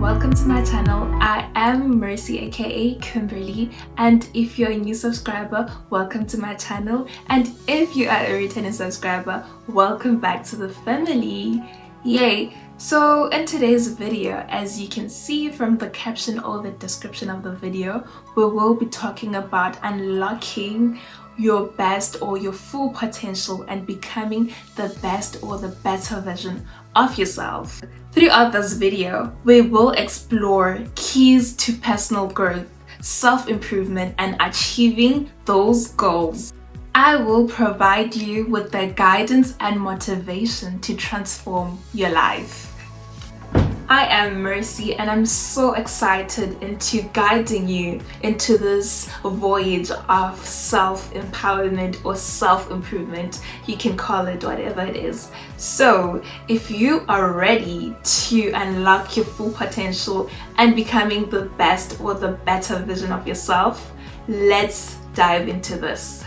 welcome to my channel. I am Mercy aka Kimberly, and if you're a new subscriber, welcome to my channel, and if you are a returning subscriber, welcome back to the family. Yay! So in today's video, as you can see from the caption or the description of the video, we will be talking about unlocking your best or your full potential and becoming the best or the better version of yourself. Throughout this video, we will explore keys to personal growth, self-improvement, and achieving those goals. I will provide you with the guidance and motivation to transform your life. I am Mercy, and I'm so excited into guiding you into this voyage of self-empowerment or self-improvement. You can call it whatever it is. So if you are ready to unlock your full potential and becoming the best or the better version of yourself, let's dive into this.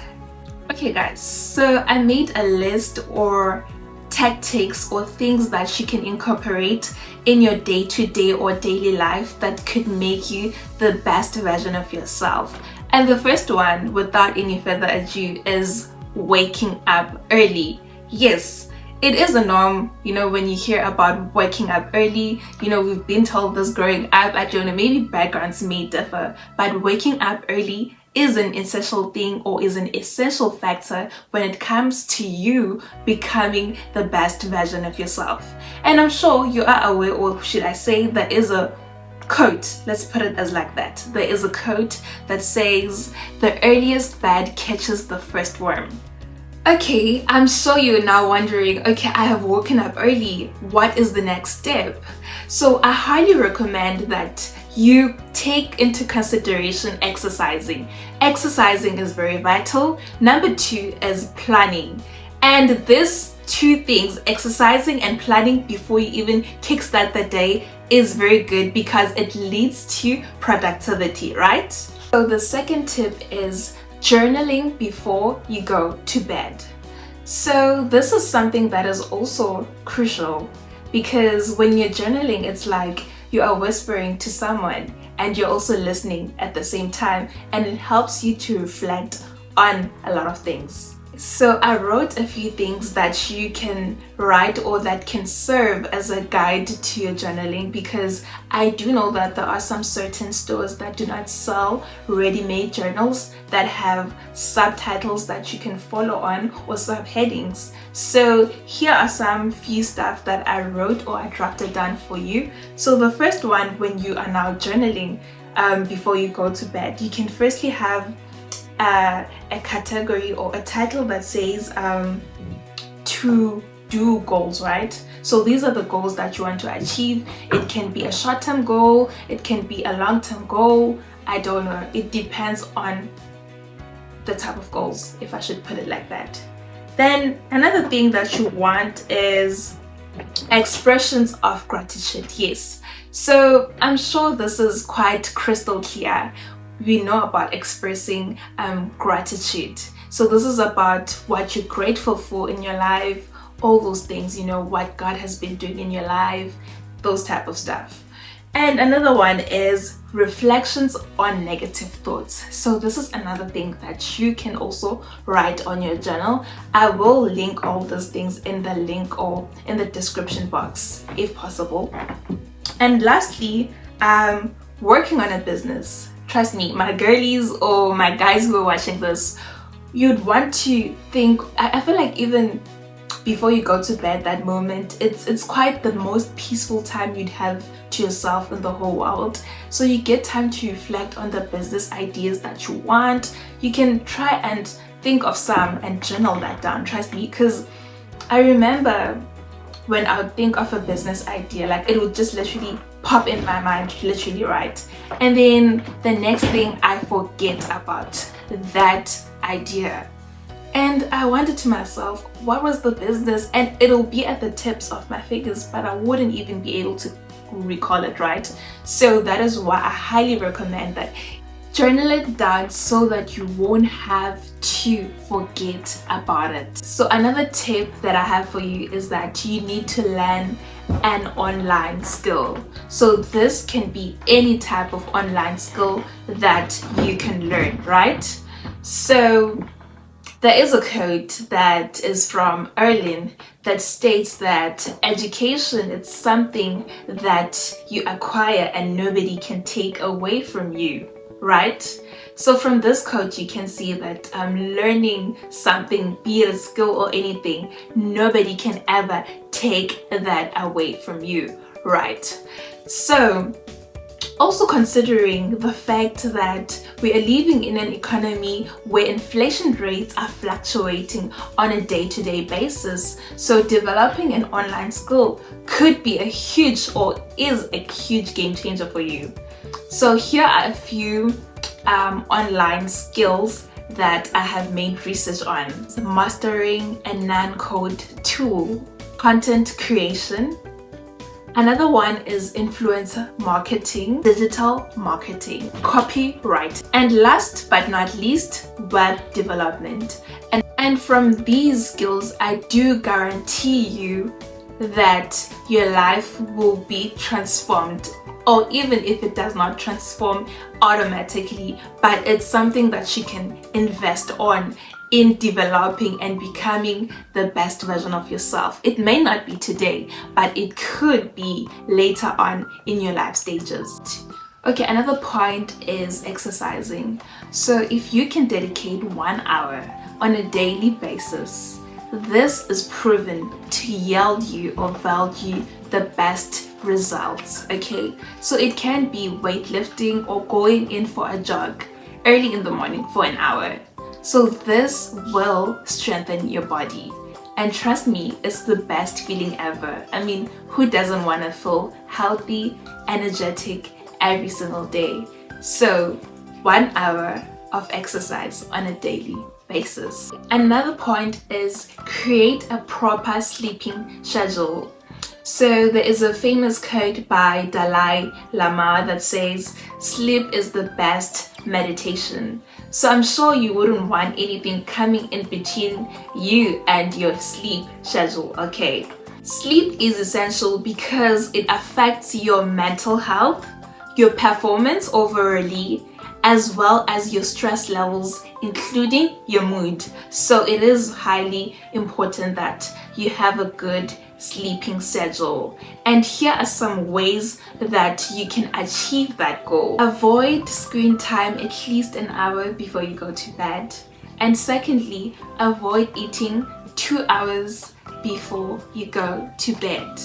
Okay guys, so I made a list or tactics or things that you can incorporate in your day-to-day or daily life that could make you the best version of yourself. And the first one, without any further ado, is waking up early. Yes, it is a norm, when you hear about waking up early, we've been told this growing up. I don't know, maybe backgrounds may differ, but waking up early is an essential thing or is an essential factor when it comes to you becoming the best version of yourself. And I'm sure you are aware, or should I say, there is a quote, let's put it as like that. There is a quote that says, "The earliest bird catches the first worm." Okay, I'm sure you're now wondering, okay, I have woken up early. What is the next step? So I highly recommend that you take into consideration exercising. Exercising is very vital. Number 2 is planning. And these two things, exercising and planning before you even kickstart the day, is very good because it leads to productivity, right? So the second tip is journaling before you go to bed. So this is something that is also crucial because when you're journaling, it's like you are whispering to someone and you're also listening at the same time, and it helps you to reflect on a lot of things. So I wrote a few things that you can write or that can serve as a guide to your journaling, because I do know that there are some certain stores that do not sell ready-made journals that have subtitles that you can follow on or subheadings. So here are some few stuff that I wrote or I drafted down for you. So the first one, when you are now journaling before you go to bed, you can firstly have a category or a title that says to-do goals, right? So these are the goals that you want to achieve. It can be a short-term goal, it can be a long-term goal, I don't know, it depends on the type of goals, if I should put it like that. Then another thing that you want is expressions of gratitude. Yes, so I'm sure this is quite crystal clear. We know about expressing gratitude. So this is about what you're grateful for in your life, all those things, what God has been doing in your life, those type of stuff. And another one is reflections on negative thoughts. So this is another thing that you can also write on your journal. I will link all those things in the link or in the description box if possible. And lastly, working on a business. Trust me, my girlies or my guys who are watching this, you'd want to think, I feel like even before you go to bed, that moment, it's quite the most peaceful time you'd have to yourself in the whole world. So you get time to reflect on the business ideas that you want. You can try and think of some and journal that down, trust me, because I remember when I would think of a business idea, like it would just literally pop in my mind, literally, right? And then the next thing, I forget about that idea. And I wondered to myself, what was the business? And it'll be at the tips of my fingers, but I wouldn't even be able to recall it, right? So that is why I highly recommend that Journal it down so that you won't have to forget about it. So another tip that I have for you is that you need to learn an online skill. So this can be any type of online skill that you can learn, right? So there is a quote that is from Erlin that states that education is something that you acquire and nobody can take away from you, right? So from this quote you can see that learning something, be it a skill or anything, nobody can ever take that away from you, right? So also considering the fact that we are living in an economy where inflation rates are fluctuating on a day-to-day basis, so developing an online skill could be a huge or is a huge game changer for you. So here are a few online skills that I have made research on. Mastering a non-code tool, content creation. Another one is influencer marketing, digital marketing, copyright, and last but not least, web development. And from these skills, I do guarantee you that your life will be transformed, or even if it does not transform automatically, but it's something that you can invest on in developing and becoming the best version of yourself. It may not be today, but it could be later on in your life stages. Okay, another point is exercising. So if you can dedicate 1 hour on a daily basis, this is proven to yield you or value the best results, okay? So it can be weightlifting or going in for a jog early in the morning for 1 hour. So this will strengthen your body. And trust me, it's the best feeling ever. I mean, who doesn't want to feel healthy, energetic every single day? So 1 hour of exercise on a daily basis. Another point is create a proper sleeping schedule. So there is a famous quote by Dalai Lama that says, sleep is the best meditation. So I'm sure you wouldn't want anything coming in between you and your sleep schedule, okay? Sleep is essential because it affects your mental health, your performance overall, as well as your stress levels, including your mood. So it is highly important that you have a good sleeping schedule. And here are some ways that you can achieve that goal. Avoid screen time at least an hour before you go to bed. And secondly, avoid eating 2 hours before you go to bed.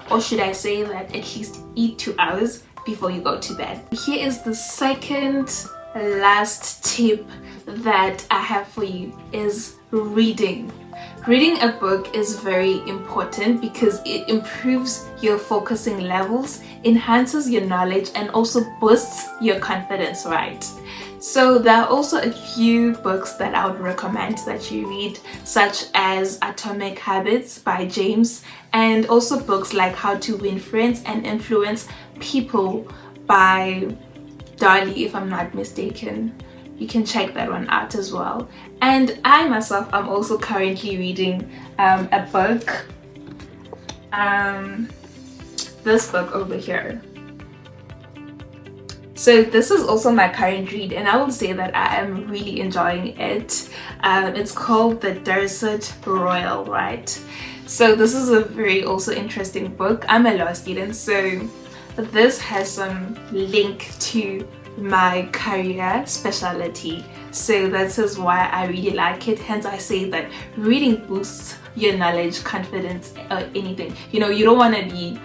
Or should I say that at least eat 2 hours before you go to bed. Here is the second last tip that I have for you is reading. Reading a book is very important because it improves your focusing levels, enhances your knowledge, and also boosts your confidence, right? So there are also a few books that I would recommend that you read, such as Atomic Habits by James, and also books like How to Win Friends and Influence People by Dali, if I'm not mistaken. You can check that one out as well. And I myself am also currently reading a book, this book over here. So this is also my current read, and I will say that I am really enjoying it. It's called The Desert Royal, right? So this is a very also interesting book. I'm a law student, so this has some link to my career specialty, so that is why I really like it. Hence I say that reading boosts your knowledge, confidence, or anything. You know, you don't want to be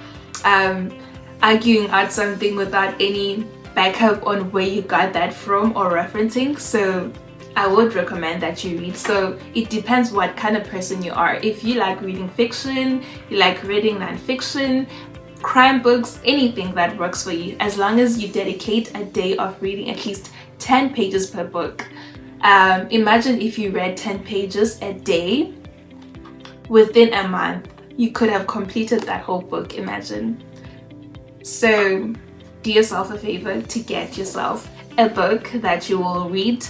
arguing out something without any backup on where you got that from or referencing. So I would recommend that you read. So it depends what kind of person you are. If you like reading fiction, you like reading non-fiction, crime books, anything that works for you, as long as you dedicate a day of reading at least 10 pages per book. Imagine if you read 10 pages a day within a month, you could have completed that whole book, imagine. So do yourself a favor to get yourself a book that you will read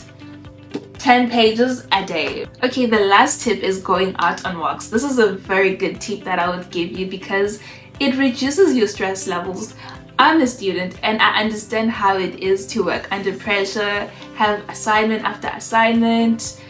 10 pages a day. Okay, the last tip is going out on walks. This is a very good tip that I would give you because it reduces your stress levels. I'm a student and I understand how it is to work under pressure, have assignment after assignment.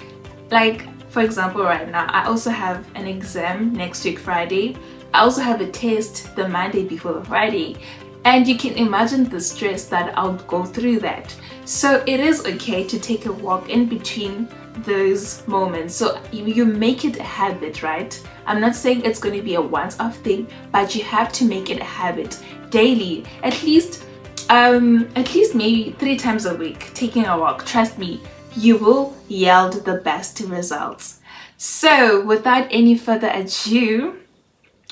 Like, for example, right now, I also have an exam next week, Friday. I also have a test the Monday before the Friday. And you can imagine the stress that I'll go through that. So it is okay to take a walk in between those moments. So you make it a habit, right? I'm not saying it's going to be a once-off thing, but you have to make it a habit daily, at least maybe 3 times a week, taking a walk. Trust me, you will yield the best results. So without any further ado,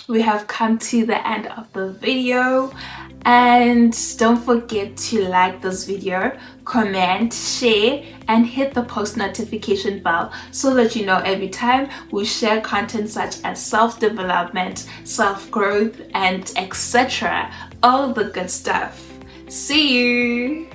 we have come to the end of the video. And don't forget to like this video, comment, share, and hit the post notification bell so that you know every time we share content such as self-development, self-growth, and etc. All the good stuff. See you!